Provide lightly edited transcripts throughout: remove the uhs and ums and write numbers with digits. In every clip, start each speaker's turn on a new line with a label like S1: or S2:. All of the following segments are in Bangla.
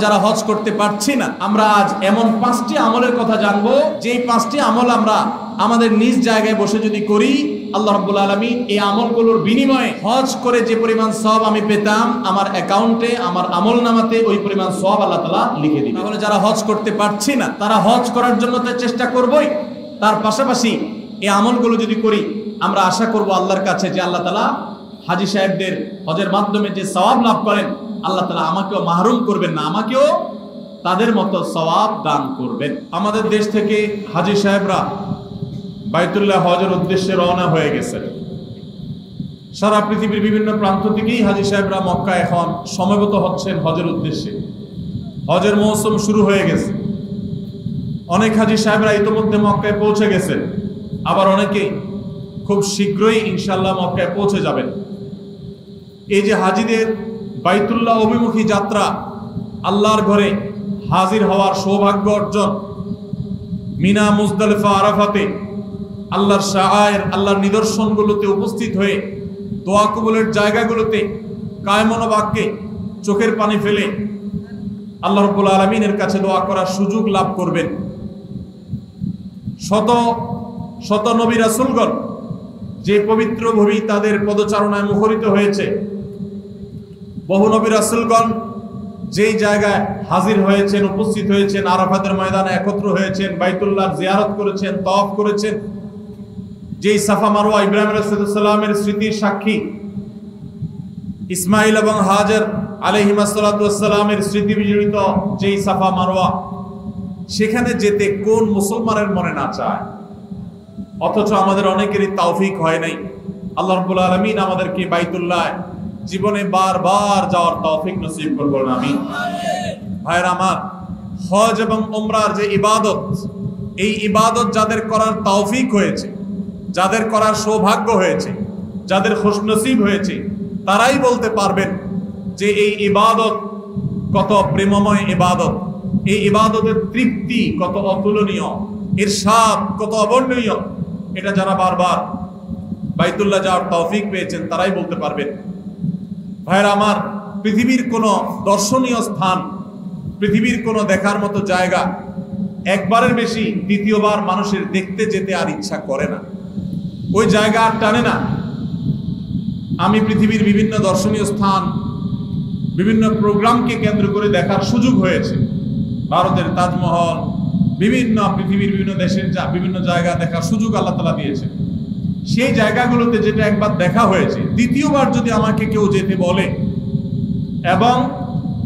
S1: যারা হজ করতে পারছি না, আমরা আজ এমন 5টি আমলের কথা জানবো, যেই 5টি আমল আমরা আমাদের নিজ জায়গায় বসে যদি করি, আল্লাহ রাব্বুল আলামিন এই আমলগুলোর বিনিময়ে হজ করে যে পরিমাণ সওয়াব আমি পেতাম, আমার অ্যাকাউন্টে, আমার আমলনামাতে ওই পরিমাণ সওয়াব আল্লাহ তাআলা লিখে দিবেন। তাহলে যারা হজ করতে পারছি না, তারা হজ করার জন্য তো চেষ্টা করবই, তার পাশাপাশি এই আমলগুলো যদি করি, আমরা আশা করব আল্লাহর কাছে যে আল্লাহ তাআলা হাজী সাহেবদের হজের মাধ্যমে যে সওয়াব লাভ করেন, আল্লাহ তাআলা আমাকেও মাহরুম করবেন না, আমাকেও তাদের মতো সওয়াব দান করবেন। আমাদের দেশ থেকে হাজী সাহেবরা বাইতুল্লাহ হজের উদ্দেশ্যে রওনা হয়ে গেছেন। সারা পৃথিবীর বিভিন্ন প্রান্ত থেকেই হাজী সাহেবরা মক্কা এখন সমবেত হচ্ছেন হজের উদ্দেশ্যে। হজের মৌসুম শুরু হয়ে গেছে। অনেক হাজী সাহেবরা ইতিমধ্যে মক্কায় পৌঁছে গেছেন, আবার অনেকে খুব শীঘ্রই ইনশাআল্লাহ মক্কায় পৌঁছে যাবেন। এই যে হাজীদের বাইতুল্লাহ অভিমুখী যাত্রা, আল্লাহর ঘরে হাজির হওয়ার সৌভাগ্য অর্জন, মিনা, মুজদালিফা, আরাফাতে আল্লাহর শাআয়ের, আল্লাহর নিদর্শনগুলোতে উপস্থিত হয়ে দোয়া কবুলের জায়গাগুলোতে কায়মন বাক্যে চোখের পানি ফেলে আল্লাহ রাব্বুল আলামিনের কাছে দোয়া করার সুযোগ লাভ করবেন। শত শত নবী রাসূলগণ যে পবিত্র ভূমি তাদের পদচারণায় মুখরিত হয়েছে, বহু নবী রাসূলগণ যেই জায়গায় হাজির হয়েছেন, উপস্থিত হয়েছেন, আরাফাতের ময়দানে একত্র হয়েছেন, বাইতুল্লাহর জিয়ারত করেছেন, তওয়াফ করেছেন, যেই সাফা মারওয়া ইব্রাহিম আলাইহিস সালামের স্মৃতির সাক্ষী, ইসমাইল এবং হাজার আলাইহিস সালামের স্মৃতি বিজড়িত যেই সাফা মারওয়া, সেখানে যেতে কোন মুসলমানের মনে না চায়? অথচ আমাদের অনেকেরই তৌফিক হয় নাই। আল্লাহ রাব্বুল আলামিন আমাদেরকে বাইতুল্লাহ জীবনে বারবার যাওয়ার তৌফিক নসিব করুন, আমিন। ভাইরা আমার, হজ এবং উমরার যে ইবাদত, এই ইবাদত যাদের করার তৌফিক হয়েছে, যাদের করার সৌভাগ্য হয়েছে, যাদের খুশনসিব হয়েছে, তারাই বলতে পারবেন যে এই ইবাদত কত প্রেমময় ইবাদত, এই ইবাদতের তৃপ্তি কত অতুলনীয়, এর স্বাদ কত অবর্ণনীয়। এটা যারা বারবার বাইতুল্লাহ যাওয়ার তৌফিক পেয়েছেন, তারাই বলতে পারবেন। ভাইরা আমার, পৃথিবীর কোনো দর্শনীয় স্থান, পৃথিবীর কোনো দেখার মতো জায়গা একবারের বেশি দ্বিতীয়বার মানুষের দেখতে যেতে আর ইচ্ছা করে না, ওই জায়গা আর টানে না। আমি পৃথিবীর বিভিন্ন দর্শনীয় স্থান, বিভিন্ন প্রোগ্রামকে কেন্দ্র করে দেখার সুযোগ হয়েছে। ভারতের তাজমহল, বিভিন্ন পৃথিবীর বিভিন্ন দেশের বিভিন্ন জায়গা দেখার সুযোগ আল্লাহ তাআলা দিয়েছে। সেই জায়গাগুলোতে যেটা একবার দেখা হয়েছে, দ্বিতীয়বার যদি আমাকে কেউ যেতে বলে এবং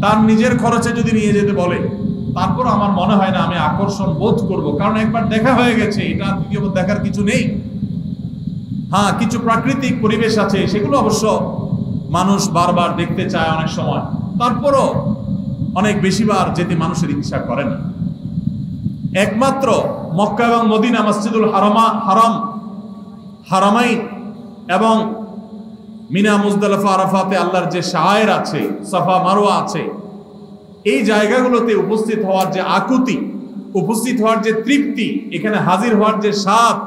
S1: তার নিজের খরচে যদি নিয়ে যেতে বলে, তারপর আমার মনে হয় না আমি আকর্ষণ বোধ করব, কারণ একবার দেখা হয়ে গেছে, এটা দ্বিতীয়বার দেখার কিছু নেই। হ্যাঁ, কিছু প্রাকৃতিক পরিবেশ আছে, সেগুলো অবশ্য মানুষ বারবার দেখতে চায় অনেক সময়, তারপরও অনেক বেশিবার যেতে মানুষের ইচ্ছা করে না। একমাত্র মক্কা এবং মদিনা, মসজিদুল হারামাইন এবং মিনা, মুজদালিফা, আরাফাতে আল্লাহর যে শাআয়ের আছে, সাফা মারওয়া আছে, এই জায়গাগুলোতে উপস্থিত হওয়ার যে আকুতি, উপস্থিত হওয়ার যে তৃপ্তি, এখানে হাজির হওয়ার যে স্বাদ,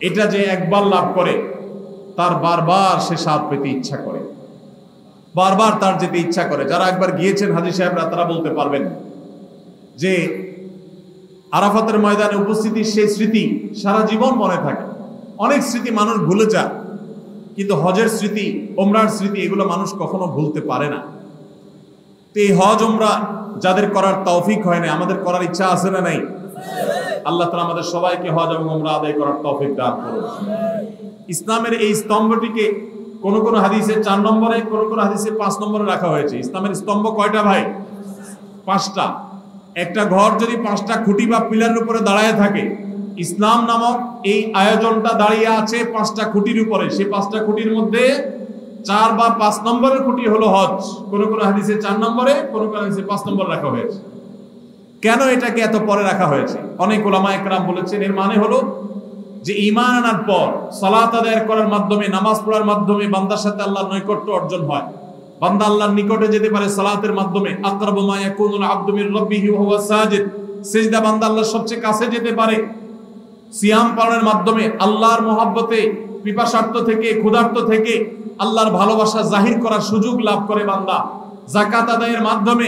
S1: এটা যে একবার লাভ করে তার বারবার সে স্বাদ পেতে ইচ্ছা করে, বারবার তার যেতে ইচ্ছা করে। যারা একবার গিয়েছেন হাজী সাহেবরা, তারা বলতে পারবেন যে আরাফাতের ময়দানে উপস্থিতির সেই স্মৃতি সারা জীবন মনে থাকে। অনেক স্মৃতি মানুষ ভুলে যায়, কিন্তু হজের স্মৃতি, উমরার স্মৃতি, এগুলো মানুষ কখনো ভুলতে পারে না। তো এই হজ উমরা যাদের করার তৌফিক হয় না, আমাদের করার ইচ্ছা আছে না নাই? আল্লাহ তাআলা আমাদের সবাইকে হজ এবং উমরা আদায় করার তৌফিক দান করুন। ইসলামের এই স্তম্ভটিকে কোন কোন হাদিসে 4 নম্বরে, কোন কোন হাদিসে 5 নম্বরে রাখা হয়েছে। ইসলামের স্তম্ভ কয়টা ভাই? 5টা। একটা ঘর যদি 5টা খুঁটি বা পিলারের উপরে দাঁড়ায় থাকে, ইসলাম নামক এই আয়োজনটা দাঁড়িয়ে আছে 5টা খুঁটির উপরে। সেই 5টা খুঁটির মধ্যে 4 বা 5 নম্বরের খুঁটি হলো হজ। কোন কোন হাদিসে 4 নম্বরে, কোন কোন হাদিসে 5 নম্বরে রাখা হয়েছে। কেন এটাকে এত পরে রাখা হয়েছে? অনেক উলামা একরাম বলেছেন, এর মানে হলো যে ঈমান আনার পর সালাত আদায় করার মাধ্যমে, নামাজ পড়ার মাধ্যমে বান্দার সাথে আল্লাহর নৈকট্য অর্জন হয়। বান্দা আল্লাহর নিকটে যেতে পারে সালাতের মাধ্যমে। আকরাবু মা ইয়াকুনুল আবদু মির রাব্বিহি ওয়া হুয়া সাজিদ, সিজদা বান্দা আল্লাহর সবচেয়ে কাছে যেতে পারে। সিয়াম পালনের মাধ্যমে আল্লাহর মহব্বতে, পিপাসার্থ থেকে, ক্ষুধার্ত থেকে আল্লাহর ভালোবাসা জাহির করার সুযোগ লাভ করে বান্দা। যাকাত আদায়ের মাধ্যমে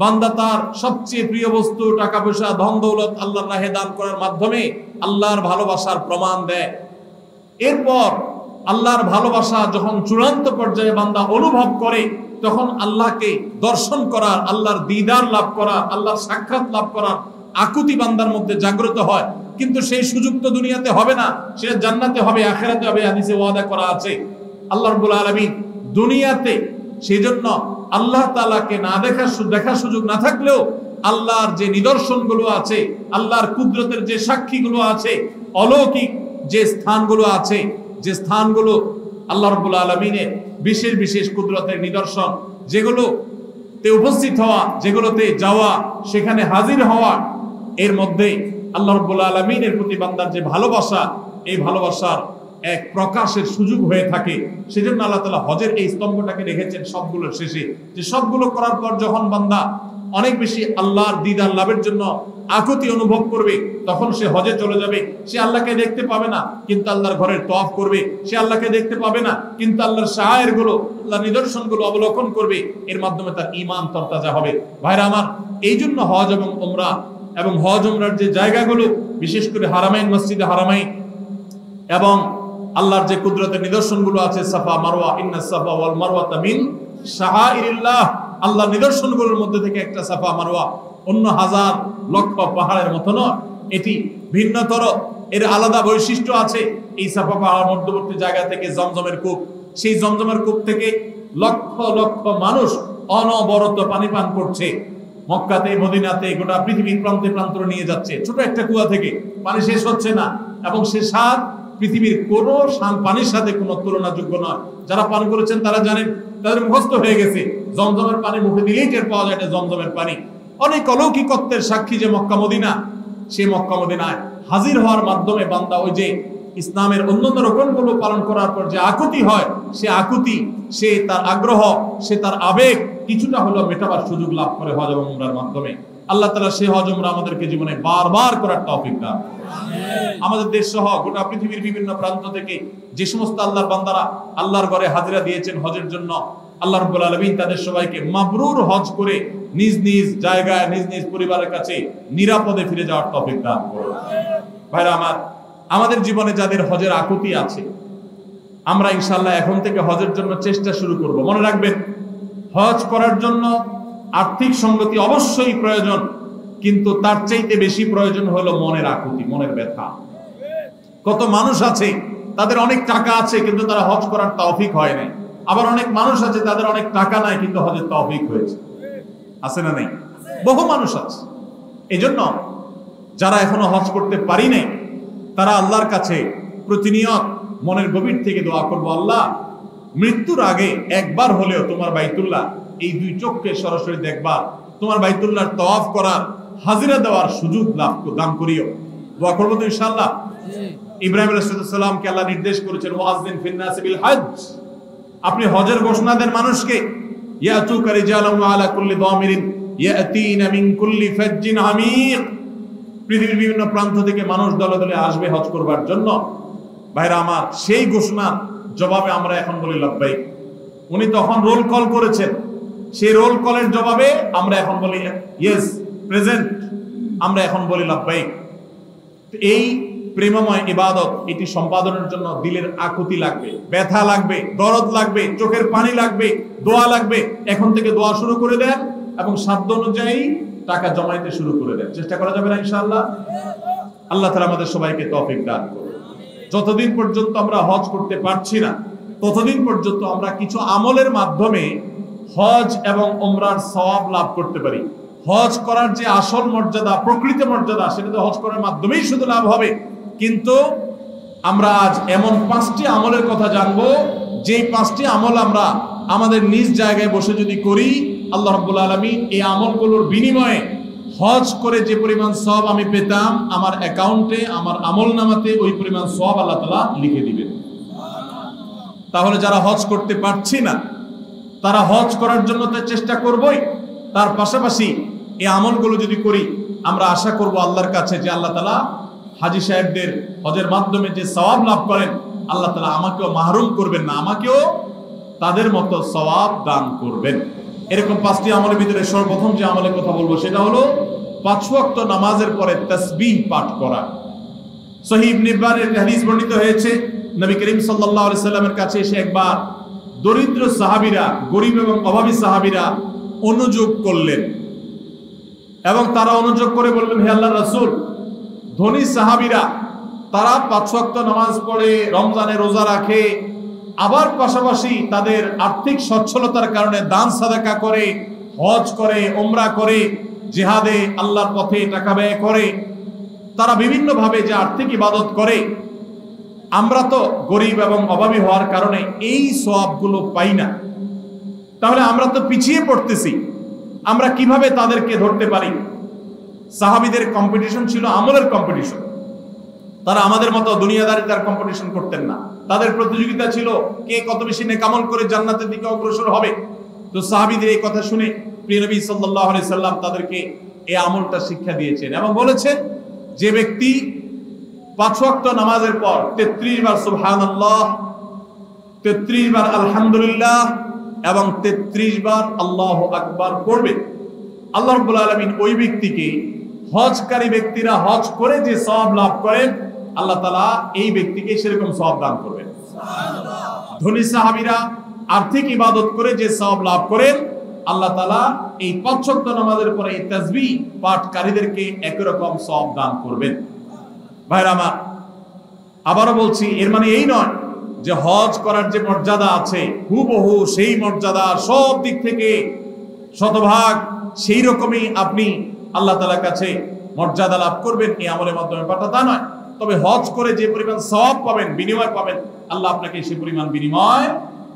S1: বান্দা তার সবচেয়ে প্রিয় বস্তু টাকা পয়সা ধন দৌলত আল্লাহর রাহে দান করার মাধ্যমে আল্লাহর ভালোবাসার প্রমাণ দেয়। এরপর আল্লাহর ভালোবাসা যখন চূড়ান্ত পর্যায়ে বান্দা অনুভব করে, তখন আল্লাহকে দর্শন করার, আল্লাহর দিদার লাভ করার, আল্লাহর সাক্ষাৎ লাভ করার আকুতি বান্দার মধ্যে জাগ্রত হয়। কিন্তু সেই সুযোগ তো দুনিয়াতে হবে না, সেটা জান্নাতে হবে, আখিরাতে হবে। হাদিসে ওয়াদা করা আছে আল্লাহ রাব্বুল আলামিন দুনিয়াতে, সেই জন্য আল্লাহ তাআলাকে না দেখার সুযোগ না থাকলেও আল্লাহর যে নিদর্শনগুলো আছে, আল্লাহর কুদরতের যে সাক্ষীগুলো আছে, অলৌকিক যে স্থানগুলো আছে, যে স্থানগুলো আল্লাহ রাব্বুল আলামিনের বিশেষ বিশেষ কুদরতের নিদর্শন, যেগুলোতে উপস্থিত হওয়া, যেগুলোতে যাওয়া, সেখানে হাজির হওয়া, এর মধ্যে আল্লাহ রাব্বুল আলামিনের প্রতি বান্দার যে ভালোবাসা, এই ভালোবাসার এক প্রকাশের সুযোগ হয়ে থাকে। সেজন্য আল্লাহ তাআলা হজের এই স্তম্ভটাকে রেখেছেন সবগুলোর শেষে, যে সবগুলো করার পর যখন বান্দা অনেক বেশি আল্লাহর দিদার লাভের জন্য আকুতি অনুভব করবে, তখন সে হজে চলে যাবে। সে আল্লাহকে দেখতে পাবে না, কিন্তু আল্লাহর ঘরের তওয়াফ করবে। সে আল্লাহকে দেখতে পাবে না, কিন্তু আল্লাহর শাআয়েরগুলো, আল্লাহর নিদর্শনগুলো অবলোকন করবে। এর মাধ্যমে তার ঈমান তরতাজা হবে। ভাইরা আমার, এই জন্য হজ এবং উমরা এবং হজ উমরার যে জায়গাগুলো, বিশেষ করে হারামাইন, মসজিদে হারামাইন এবং আল্লাহর যে কুদরতের নিদর্শনগুলো আছে, সাফা মারওয়া, ইন্নাস সাফা ওয়াল মারওয়াতা মিন শাআইরিল্লাহ, আল্লাহর নিদর্শনগুলোর মধ্যে থেকে একটা সাফা মারওয়া অন্য হাজার লক্ষ পাহাড়ের মতো নয়, এটি ভিন্নতর, এর আলাদা বৈশিষ্ট্য আছে। এই সাফা পাহাড়ের মধ্যবর্তী জায়গা থেকে জমজমের কূপ, সেই জমজমের কূপ থেকে লক্ষ লক্ষ মানুষ অনবরত পানি পান করছে। মক্কাতে, মদিনাতে, গোটা পৃথিবীর প্রান্তে প্রান্তরে নিয়ে যাচ্ছে। ছোট একটা কুয়া থেকে পানি শেষ হচ্ছে না, এবং সে স্বাদ পৃথিবীর কোনো পানির সাথে কোনো তুলনাযোগ্য নয়। যারা পান করেছেন তারা জানেন, তাদের মুখস্থ হয়ে গেছে। জমজমের পানি মুখে দিলেই টের পাওয়া যায় এটা জমজমের পানি। অনেক অলৌকিকত্বের সাক্ষী যে মক্কা মদিনা, সেই মক্কা মদিনায় হাজির হওয়ার মাধ্যমে বান্দা ওই যে ইসলামের অন্যান্য রকমগুলো পালন করার পর যে আকুতি হয়, সে আকুতি, সে তার আগ্রহ, সে তার আবেগ কিছুটা হলো মেটাবার সুযোগ লাভ করে হজ এবং উমরার মাধ্যমে। আল্লাহ তাআলা সেই হজ উমরা আমাদেরকে জীবনে বারবার করার তৌফিক দান। আমাদের দেশ সহ গোটা পৃথিবীর বিভিন্ন প্রান্ত থেকে যে সমস্ত আল্লাহর বান্দারা আল্লাহর ঘরে হাজিরা দিয়েছেন হজের জন্য, আল্লাহ রাব্বুল আলামিন তাদের সবাইকে মাবরুর হজ করে নিজ নিজ জায়গায়, নিজ নিজ পরিবারের কাছে নিরাপদে ফিরে যাওয়ার তৌফিক দান করুন। ভাইরা আমার, আমাদের জীবনে যাদের হজের আকুতি আছে, আমরা ইনশাআল্লাহ এখন থেকে হজের জন্য চেষ্টা শুরু করব। মনে রাখবেন, হজ করার জন্য আর্থিক সঙ্গতি অবশ্যই প্রয়োজন, কিন্তু তার চাইতে বেশি প্রয়োজন হলো মনের আকুতি, মনের ব্যথা। কত মানুষ আছে তাদের অনেক টাকা আছে কিন্তু তারা হজ করার তৌফিক হয় নাই। আবার অনেক মানুষ আছে তাদের অনেক টাকা নাই কিন্তু হজের তৌফিক হয়েছে। আছে না নাই? বহু মানুষ আছে। এজন্য যারা এখনো হজ করতে পারি নাই, তারা আল্লাহর কাছে প্রতিনিয়ত মনের গভীর থেকে দোয়া করবো, আল্লাহ মৃত্যুর আগে একবার হলেও তোমার বাইতুল্লাহ এই দুই চোখকে সরাসরি দেখবার, তোমার বাইতুল্লাহর তওয়াফ করার, হাজিরা দেওয়ার সুযোগ দান করিও। দোয়া করবো তো ইনশাআল্লাহ। ইব্রাহিম আলাইহিস সালামকে আল্লাহ নির্দেশ করেছেন, ওয়াযিন ফিন নাসি বিল হজ, আপনি হজের ঘোষণা দেন মানুষকে। ইয়াতুকা রিজালান ওয়া আলা কুল্লি দামিরিন ইয়াতিনা মিন কুল্লি ফাজ্জিন আমিক, পৃথিবীর বিভিন্ন প্রান্ত থেকে মানুষ দলে দলে আসবে হজ করবার জন্য। ভাইরা আমার, সেই ঘোষণার জবাবে আমরা এখন বলি লাব্বাইক। উনি তখন রোল কল করেছেন, সেই রোল কলের জবাবে আমরা এখন বলি ইয়েস, প্রেজেন্ট, আমরা এখন বলি লাব্বাইক। এই প্রেমময় ইবাদত, এটি সম্পাদনের জন্য দিলের আকুতি লাগবে, ব্যথা লাগবে, দরদ লাগবে, চোখের পানি লাগবে, দোয়া লাগবে। এখন থেকে দোয়া শুরু করে দেন এবং সাধ্য অনুযায়ী টাকা জমাইতে শুরু করে দেন। চেষ্টা করা যাবে না ইনশাআল্লাহ? আল্লাহ তাআলা আমাদের সবাইকে তৌফিক দান করুন। যতদিন পর্যন্ত আমরা হজ করতে পারছি না, ততদিন পর্যন্ত আমরা কিছু আমলের মাধ্যমে হজ এবং উমরার সওয়াব লাভ করতে পারি। হজ করার যে আসল মর্যাদা, প্রকৃত মর্যাদা, সেটা তো হজ করার মাধ্যমেই শুধু লাভ হবে। কিন্তু আমরা আজ এমন 5টি আমলের কথা জানবো, যেই 5টি আমল আমরা আমাদের নিজ জায়গায় বসে যদি করি, আল্লাহ রাব্বুল আলামিন এই আমলগুলোর বিনিময়ে হজ করে যে পরিমাণ সওয়াব আমি পেতাম, আমার অ্যাকাউন্টে, আমার আমলনামাতে ওই পরিমাণ সওয়াব আল্লাহ তাআলা লিখে দিবেন। তাহলে যারা হজ করতে পারছি না, তারা হজ করার জন্য তো চেষ্টা করবই, তার পাশাপাশি এই আমলগুলো যদি করি, আমরা আশা করব আল্লাহর কাছে যে আল্লাহ তাআলা হাজী সাহেবদের হজের মাধ্যমে যে সওয়াব লাভ করেন, আল্লাহ তাআলা আমাকেও মাহরুম করবেন না, আমাকেও তাদের মতো সওয়াব দান করবেন। এরকম 5টি আমলের ভিতরে সর্বপ্রথম যে আমলের কথা বলবো সেটা হলো 5 ওয়াক্ত নামাজের পরে তাসবিহ পাঠ করা। সহিহ ইবনে হিব্বানের হাদিস বর্ণিত হয়েছে, নবী করিম সাল্লাল্লাহু আলাইহি সাল্লামের কাছে এসে একবার দরিদ্র সাহাবীরা, গরীব এবং অভাবী সাহাবীরা অনুযোগ করলেন এবং তারা অনুযোগ করে বললেন, হে আল্লাহর রাসূল, ধনী সাহাবীরা তারা 5 ওয়াক্ত নামাজ পড়ে, রমজানে রোজা রাখে, আবার পাশাপাশি তাদের আর্থিক সচ্ছলতার কারণে দান সাদাকা করে, হজ করে, উমরা করে, জিহাদে আল্লাহর পথে টাকা ব্যয় করে, তারা বিভিন্ন ভাবে যে আর্থিক ইবাদত করে, আমরা তো গরিব এবং অভাবী হওয়ার কারণে এই সওয়াবগুলো পাই না, তাহলে আমরা তো পিছিয়ে পড়তেছি, আমরা কিভাবে তাদেরকে ধরতে পারি? সাহাবীদের কম্পিটিশন ছিল আমলের কম্পিটিশন, তারা আমাদের মতো দুনিয়াদারিতার কম্পিটিশন করতেন না, তাদের প্রতিযোগিতা ছিল কে কত বেশি নেক আমল করে জান্নাতের দিকে অগ্রসর হবে। তো সাহাবীদের এই কথা শুনে প্রিয় নবী সাল্লাল্লাহু আলাইহি সাল্লাম তাদেরকে এই আমলটা শিক্ষা দিয়েছেন এবং বলেছেন, যে ব্যক্তি 5 ওয়াক্ত নামাজের পর 33 বার সুবহানাল্লাহ, 33 বার আলহামদুলিল্লাহ এবং 33 বার আল্লাহু আকবার পড়বে, আল্লাহ রাব্বুল আলামিন ওই ব্যক্তিকে, হজকারী ব্যক্তিরা হজ করে যে সওয়াব লাভ করেন, আল্লাহ তাআলা এই ব্যক্তিকে সেরকম সওয়াব দান করবেন। সুবহানাল্লাহ। ধনী সাহাবীরা আর্থিক ইবাদত করে যে সওয়াব লাভ করেন, আল্লাহ তাআলা এই 5 ওয়াক্ত নামাজের পরে এই তাসবিহ পাঠকারীদেরকে একই রকম সওয়াব দান করবেন। ভাইরা আমার, আবারও বলছি, এর মানে এই নয় যে হজ করার যে মর্যাদা আছে হুবহু সেই মর্যাদা সব দিক থেকে শতভাগ সেই রকমই আপনি আল্লাহ তাআলার কাছে মর্যাদা লাভ করবেন এই আমলের মাধ্যমে, পাঠা তা নয়। তবে হজ করে যে পরিমাণ সওয়াব পাবেন, বিনিময় পাবেন, আল্লাহ আপনাকে সেই পরিমাণ বিনিময়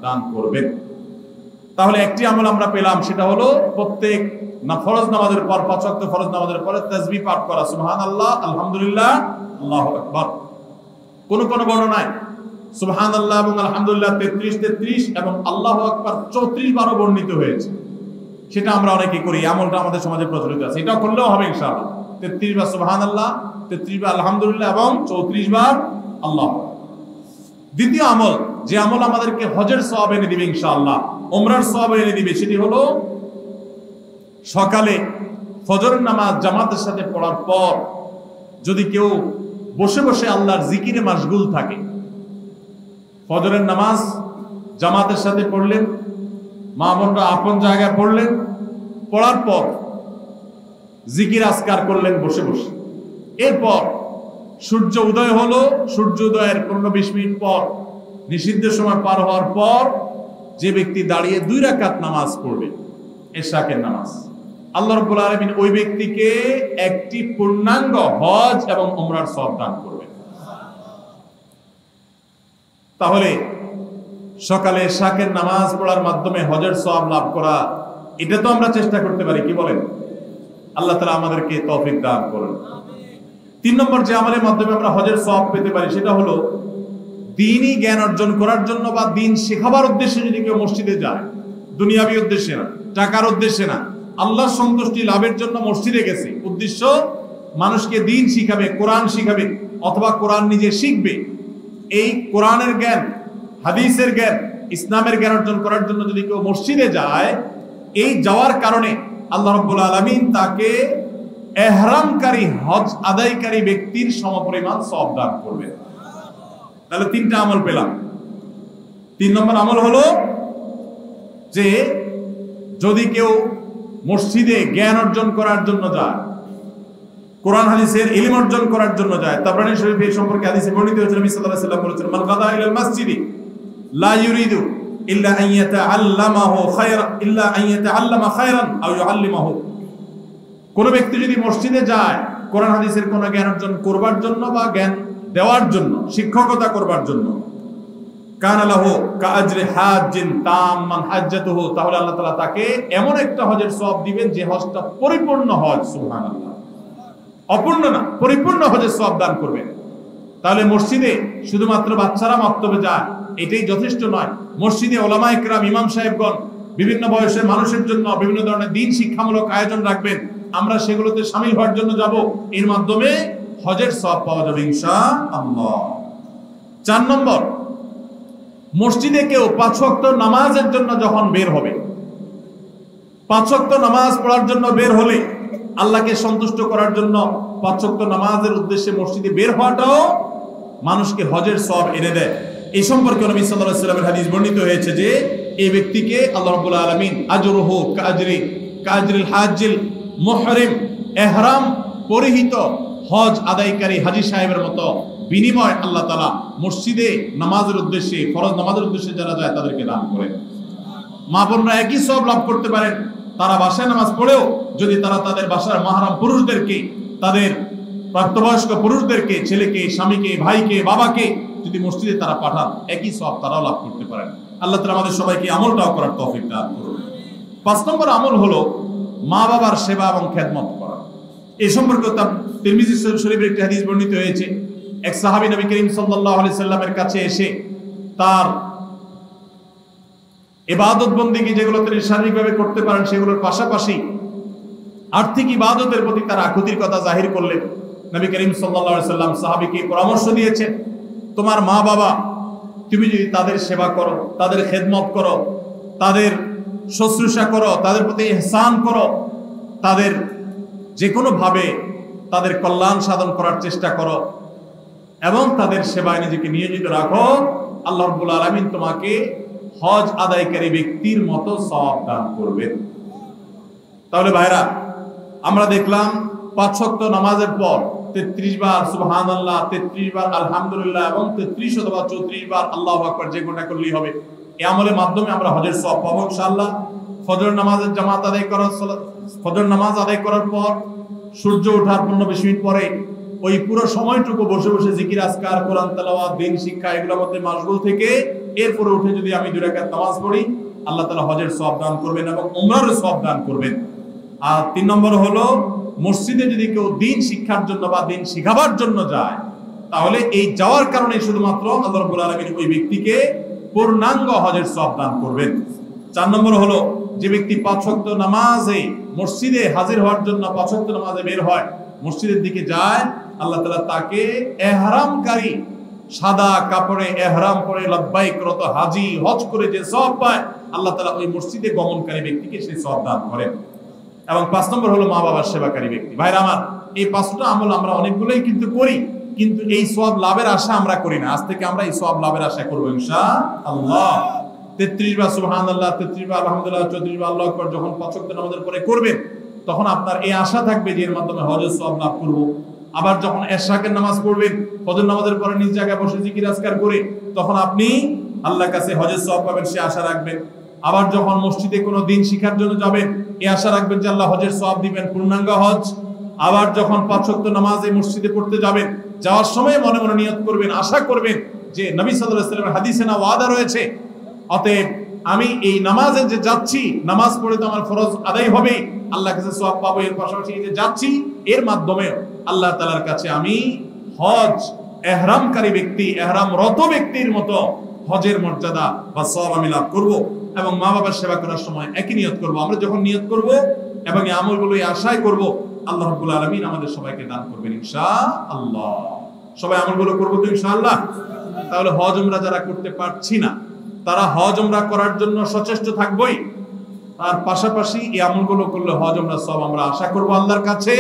S1: দান করবেন। তাহলে একটি আমল আমরা পেলাম, সেটা হলো প্রত্যেক ফরজ নামাজের পর, 5 ওয়াক্ত ফরজ নামাজের পরে তাসবিহ পাঠ করা, সুবহানাল্লাহ, আলহামদুলিল্লাহ, আল্লাহু আকবার। কোন কোন বর্ণনায় সুবহানাল্লাহ এবং আলহামদুলিল্লাহ 33 এবং আল্লাহু আকবার 34 বারও বর্ণিত হয়েছে। সেটা আমরা অনেকে করি, আমলটা আমাদের সমাজে প্রচলিত আছে, এটাও করলেও হবে ইনশাআল্লাহ। 33 বার সুবহানাল্লাহ, 33 বার আলহামদুলিল্লাহ এবং 34 বার আল্লাহ। দ্বিতীয় আমল, যে আমল আমাদেরকে হজের সওয়াব এনে দিবে ইনশাআল্লাহ, উমরার সওয়াব এনে দিবে, সেটি হলো সকালে ফজরের নামাজ জামাতের সাথে পড়ার পর যদি কেউ বসে বসে আল্লাহর জিকিরে মাশগুল থাকে, ফজরের নামাজ জামাতের সাথে পড়লেন, মা বোনরা আপন জায়গায় পড়লেন, পড়ার পর জিকির আজকার করলেন বসে বসে, এরপর সূর্য উদয় হলো, সূর্য উদয়ের 15-20 মিনিট পর, নিষিদ্ধ সময় পার হওয়ার পর যে ব্যক্তি দাঁড়িয়ে 2 রাকাত নামাজ পড়বে, ইশরাকের নামাজ, আল্লাহ রাব্বুল আলামিন ওই ব্যক্তিকে একটি পূর্ণাঙ্গ হজ এবং উমরার সওয়াব দান করবেন। তাহলে সকালে ইশরাকের নামাজ পড়ার মাধ্যমে হজের সওয়াব লাভ করা, এটা তো আমরা চেষ্টা করতে পারি, কি বলেন? আল্লাহ তাআলা আমাদেরকে তৌফিক দান করুন। 3 নম্বর যে আমলের মাধ্যমে আমরা হজের সওয়াব পেতে পারি, সেটা হলো দ্বীনি জ্ঞান অর্জন করার জন্য বা দ্বীন শেখাবার উদ্দেশ্যে যদি কেউ মসজিদে যায়, দুনিয়াবী উদ্দেশ্যে না, টাকার উদ্দেশ্যে না, আল্লাহর সন্তুষ্টি লাভের জন্য মসজিদে গেছে, উদ্দেশ্য মানুষকে দ্বীন শিখাবে, কোরআন শিখাবে, অথবা কোরআন নিজে শিখবে, এই কোরআনের জ্ঞান, হাদিসের জ্ঞান, ইসলামের জ্ঞান অর্জন করার জন্য যদি কেউ মসজিদে যায়, এই যাওয়ার কারণে আল্লাহ রাব্বুল আলামিন তাকে ইহরামকারী, হজ আদায়কারী ব্যক্তির সমপরিমাণ সওয়াব দান করবেন। তাহলে 3টা আমল পেলাম। 3 নম্বর আমল হলো যে যদি কেউ মসজিদে জ্ঞান অর্জন করার জন্য যায়, কোরআন হাদিসের ইলম অর্জন করার জন্য যায়, তাবরানী শরীফে এই সম্পর্কে হাদিসে বর্ণিত হয়েছে, নবী সাল্লাল্লাহু আলাইহি ওয়াসাল্লাম বলেছেন, মান গাদা ইলাল মাসজিদি লা ইউরিদু ইল্লা আন ইয়াতাআল্লামাহু খায়রান ইল্লা আন ইয়াতাআল্লামা খায়রান আও ইউআল্লিমাহু। কোন ব্যক্তি যদি মসজিদে যায় কোরআন হাদিসের কোন জ্ঞান অর্জন করবার জন্য বা জ্ঞান দেওয়ার জন্য, শিক্ষকতা করবার জন্য, কানা লাহু কাআজরি হাজ্জিন তাম্মান হাজ্জাতুহু, তাহলে আল্লাহ তাআলা তাকে এমন একটা হজের সওয়াব দিবেন যে হজটা পরিপূর্ণ হজ, সুবহানাল্লাহ, অপূর্ণ না, পরিপূর্ণ হজের সওয়াব দান করবেন। তাহলে মসজিদে শুধুমাত্র বাচ্চারা মক্তবে যায় এটাই যথেষ্ট নয়, মসজিদে ওলামায়ে কেরাম, ইমাম সাহেবগণ বিভিন্ন বয়সের মানুষের জন্য বিভিন্ন ধরনের দ্বীন শিক্ষামূলক আয়োজন রাখবেন, আমরা সেগুলোতে শামিল হওয়ার জন্য যাব, এর মাধ্যমে হজের সওয়াব পাওয়া যাবে ইনশাআল্লাহ। 4 নম্বর, মসজিদে কেউ 5 ওয়াক্ত নামাজের জন্য যখন বের হবে, 5 ওয়াক্ত নামাজ পড়ার জন্য বের হলে, আল্লাহকে সন্তুষ্ট করার জন্য 5 ওয়াক্ত নামাজের উদ্দেশ্যে মসজিদে বের হওয়াটাও মানুষকে হজের সওয়াব এনে দেয়। এই সম্পর্কে নবী সাল্লাল্লাহু আলাইহি ওয়াসাল্লামের হাদিস বর্ণিত হয়েছে যে এই ব্যক্তিকে আল্লাহ রাব্বুল আলামিন আজরুহু কাজরিল হাজিল মুহরিম, ইহরাম পরিহিত হজ আদায়কারী হাজী সাহেবের মতো বিনিময় আল্লাহ তাআলা মসজিদে নামাজের উদ্দেশ্যে, ফরজ নামাজের উদ্দেশ্যে যারা যায় তাদেরকে দান করেন। মা বোনরা একই সওয়াব লাভ করতে পারেন তারা বাসায় নামাজ পড়েও যদি তারা তাদের বাসার মাহরাম পুরুষদেরকে, তাদের প্রাপ্তবয়স্ক পুরুষদেরকে, ছেলেকে, স্বামীকে, ভাইকে, বাবাকে যদি মসজিদে তারা পাঠান, একই সওয়াব তারাও লাভ করতে পারেন। আল্লাহ তাআলা আমাদের সবাইকে আমলটাও করার তৌফিক দান করুন। 5 নম্বর আমল হলো মা বাবার সেবা এবং খেদমত করা। এই সম্পর্কে তিরমিজি শরীফের একটি হাদিস বর্ণিত হয়েছে। এক সাহাবী নবী করিম সাল্লাল্লাহু আলাইহি সাল্লামের কাছে এসে তার ইবাদত বন্দেগী যেগুলো তিনি শারীরিকভাবে করতে পারেন সেগুলোর পাশাপাশি আর্থিক ইবাদতের প্রতি তার আকুতির কথা জাহির করলেন। নবী করিম সাল্লাল্লাহু আলাইহি সাল্লাম সাহাবীকে পরামর্শ দিয়েছেন, তোমার মা বাবা তুমি যদি তাদের সেবা করো, তাদের খেদমত করো, তাদের শুশ্রূষা করো, তাদের প্রতি ইহসান করো, তাদের যে কোনো ভাবে তাদের কল্যাণ সাধন করার চেষ্টা করো এবং তাদের সেবায় নিজেকে নিয়োজিত রাখো, আল্লাহ রাব্বুল আলামিন তোমাকে হজ আদায়কারী ব্যক্তির মতো সওয়াব দান করবেন। তাহলে ভাইরা, আমরা দেখলাম 5 ওয়াক্ত নামাজের পর 33 বার সুবহানাল্লাহ, 33 বার আলহামদুলিল্লাহ এবং 33 অথবা 34 বার আল্লাহু আকবার যে কোনটা করলেই হবে। এই আমলের মাধ্যমে আমরা হজের সওয়াব পাবো ইনশাআল্লাহ। ফজর নামাজের জামাত আদায় করার, ফজর নামাজ আদায় করার পর সূর্য ওঠার 15-20 মিনিট পরে ওই পুরো সময়টুকু বসে বসে জিকির আজকার, কোরআন তেলাওয়াত, দ্বীন শিক্ষা এগুলোর মধ্যে মাশগুল থেকে এরপরে উঠে যদি আমি 2 রাকাত নামাজ পড়ি, আল্লাহ তাআলা হজের সওয়াব দান করবেন এবং উমরার সওয়াব দান করবেন। আর 3 নম্বর হলো মসজিদে যদি কেউ দ্বীন শিক্ষার জন্য বা দ্বীন শিখাবার জন্য যায়, তাহলে এই যাওয়ার কারণে শুধুমাত্র আল্লাহ রাব্বুল আলামিন ওই ব্যক্তিকে পূর্ণাঙ্গ হজের সওয়াব দান করবেন। 4 নম্বর হলো যে ব্যক্তি 5 ওয়াক্ত নামাজে মসজিদে হাজির হওয়ার জন্য 5 ওয়াক্ত নামাজে বের হয়, মসজিদের দিকে যায়, আল্লাহ তাআলা তাকে ইহরামকারী, সাদা কাপড়ে ইহরাম পরে লব্বাইক রত হাজী হজ করে যে সওয়াব পায়, আল্লাহ তাআলা ওই মসজিদে গমনকারী ব্যক্তিকে সেই সওয়াব দান করেন। এবং 5 নম্বর হলো মা বাবার সেবাকারী ব্যক্তি। ভাইরা আমার, এই 5টা আমল আমরা অনেকগুলোই কিন্তু করি, কিন্তু এই সওয়াব লাভের আশা আমরা করি না। আজ থেকে আমরা এই সওয়াব লাভের আশা করব ইনশাআল্লাহ। 33 বার সুবহানাল্লাহ, 33 বার আলহামদুলিল্লাহ, 34 বার আল্লাহু আকবার যখন 5 ওয়াক্ত নামাজের পরে করবেন, তখন আপনার এই আশা থাকবে যে এর মাধ্যমে হজের সওয়াব লাভ করব। আবার যখন এশরাকের নামাজ পড়বেন, ফজর নামাজের পরে নিজ জায়গায় বসে জিকির আজকার করে, তখন আপনি আল্লাহর কাছে হজের সওয়াব পাবেন, সে আশা রাখবেন। আবার যখন মসজিদে কোনো দিন শিক্ষার জন্য যাবেন, এই আশা রাখবেন যে আল্লাহ হজের সওয়াব দিবেন, পূর্ণাঙ্গ হজ। আবার যখন 5 ওয়াক্ত নামাজ এই মসজিদে পড়তে যাবেন, যাওয়ার সময় মনে মনে নিয়ত করবেন, আশা করবেন যে নবী সাল্লাল্লাহু আলাইহি ওয়াসাল্লামের হাদিসে না ওয়াদা রয়েছে, অতএব আমি এই নামাজে যে যাচ্ছি, নামাজ পড়ে তো আমার ফরজ আদায় হবে, আল্লাহর কাছে সওয়াব পাবো, এর পাশাপাশি এই যে যাচ্ছি এর মাধ্যমে আল্লাহ তাআলার কাছে আমি হজ ইহরামকারী ব্যক্তি, ইহরামরত ব্যক্তির মতো হজের মর্যাদা বা সওয়াব আমি লাভ করব। এবং মা বাবার সেবা করার সময় একই নিয়ত করব। আমরা যখন নিয়ত করব এবং এই আমলগুলো আশায় করব, আল্লাহ রাব্বুল আলামিন আমাদের সবাইকে দান করবেন ইনশাআল্লাহ। সবাই আমলগুলো করব তো ইনশাআল্লাহ। তাহলে হজ উমরা যারা করতে পারছি না, তারা হজ উমরা করার জন্য সচেষ্ট থাকবই, তার পাশাপাশি এই আমলগুলো করলে হজ উমরা সব আমরা আশা করব আল্লাহর কাছে।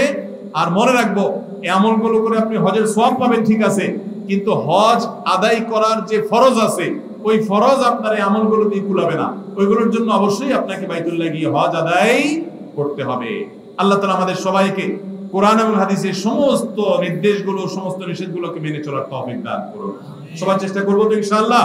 S1: আর মনে রাখবো, এই আমলগুলো করে আপনি হজের সওয়াব পাবেন ঠিক আছে, কিন্তু হজ আদায় করার যে ফরজ আছে, ওই ফরজ আপনার এই আমলগুলো দিয়ে কুলাবে না। ওইগুলোর জন্য অবশ্যই আপনাকে বাইতুল্লাহ গিয়ে হজ আদায় করতে হবে। আল্লাহ তাআলা আমাদের সবাইকে কোরআন এবং হাদিসের সমস্ত নির্দেশগুলো, সমস্ত নিষেধগুলোকে মেনে চলার তৌফিক দান করুন। সবার চেষ্টা করবো তো ইনশাআল্লাহ।